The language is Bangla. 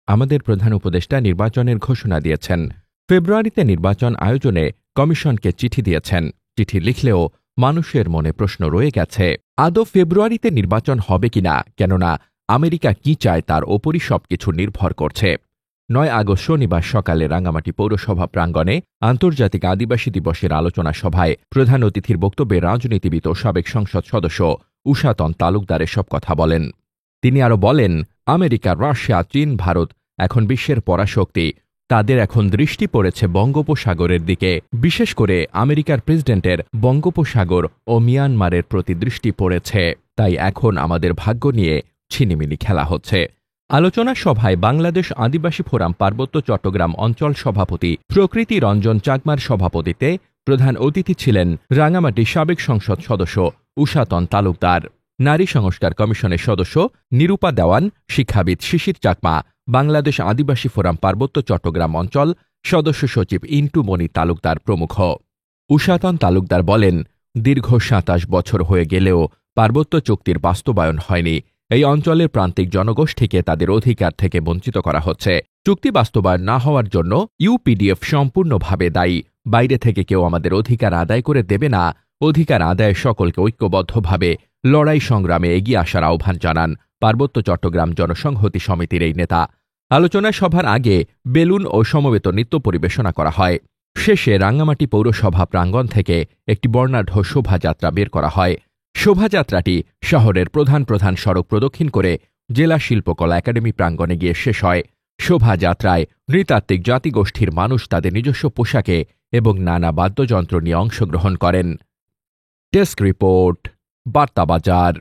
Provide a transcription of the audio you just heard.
আমাদের প্রধান উপদেষ্টা নির্বাচনের ঘোষণা দিয়েছেন। ফেব্রুয়ারিতে নির্বাচন আয়োজনে কমিশনকে চিঠি দিয়েছেন। চিঠি লিখলেও মানুষের মনে প্রশ্ন রয়ে গেছে, আদৌ ফেব্রুয়ারিতে নির্বাচন হবে কিনা, কেননা আমেরিকা কি চায় তার ওপরই সবকিছু নির্ভর করছে। ৯ আগস্ট শনিবার সকালে রাঙ্গামাটি পৌরসভা প্রাঙ্গণে আন্তর্জাতিক আদিবাসী দিবসের আলোচনা সভায় প্রধান অতিথির বক্তব্যে রাজনীতিবিদ ও সাবেক সংসদ সদস্য উষাতন তালুকদার এসব কথা বলেন। তিনি আরও বলেন, আমেরিকা, রাশিয়া, চীন, ভারত এখন বিশ্বের পরাশক্তি। তাদের এখন দৃষ্টি পড়েছে বঙ্গোপসাগরের দিকে। বিশেষ করে আমেরিকার প্রেসিডেন্টের বঙ্গোপসাগর ও মিয়ানমারের প্রতি দৃষ্টি পড়েছে। তাই এখন আমাদের ভাগ্য নিয়ে ছিনিমিনি খেলা হচ্ছে। আলোচনা সভায় বাংলাদেশ আদিবাসী ফোরাম পার্বত্য চট্টগ্রাম অঞ্চল সভাপতি প্রকৃতি রঞ্জন চাকমার সভাপতিত্বে প্রধান অতিথি ছিলেন রাঙামাটি সাবেক সংসদ সদস্য উষাতন তালুকদার, নারী সংস্কার কমিশনের সদস্য নিরূপা দেওয়ান, শিক্ষাবিদ শিশির চাকমা, বাংলাদেশ আদিবাসী ফোরাম পার্বত্য চট্টগ্রাম অঞ্চল সদস্য সচিব ইন্টু মণি তালুকদার প্রমুখ। উষাতন তালুকদার বলেন, দীর্ঘ ২৭ বছর হয়ে গেলেও পার্বত্য চুক্তির বাস্তবায়ন হয়নি। এই অঞ্চলের প্রান্তিক জনগোষ্ঠীকে তাদের অধিকার থেকে বঞ্চিত করা হচ্ছে। চুক্তি বাস্তবায়ন না হওয়ার জন্য ইউপিডিএফ সম্পূর্ণভাবে দায়ী। বাইরে থেকে কেউ আমাদের অধিকার আদায় করে দেবে না। অধিকার আদায়ে সকলকে ঐক্যবদ্ধভাবে লড়াই সংগ্রামে এগিয়ে আসার আহ্বান জানান পার্বত্য চট্টগ্রাম জনসংহতি সমিতির এই নেতা। আলোচনা সভার আগে বেলুন ও সমবেত নৃত্য পরিবেশনা করা হয়। শেষে রাঙ্গামাটি পৌরসভা প্রাঙ্গণ থেকে একটি বর্ণাঢ্য শোভাযাত্রা বের করা হয়। শোভাযাত্রাটি শহরের প্রধান প্রধান সড়ক প্রদক্ষিণ করে জেলা শিল্পকলা একাডেমি প্রাঙ্গণে গিয়ে শেষ হয়। শোভাযাত্রায় নৃতাত্ত্বিক জাতিগোষ্ঠীর মানুষ তাদের নিজস্ব পোশাকে এবং নানা বাদ্যযন্ত্র নিয়ে অংশগ্রহণ করেন। Desk report, বার্তাবাজার।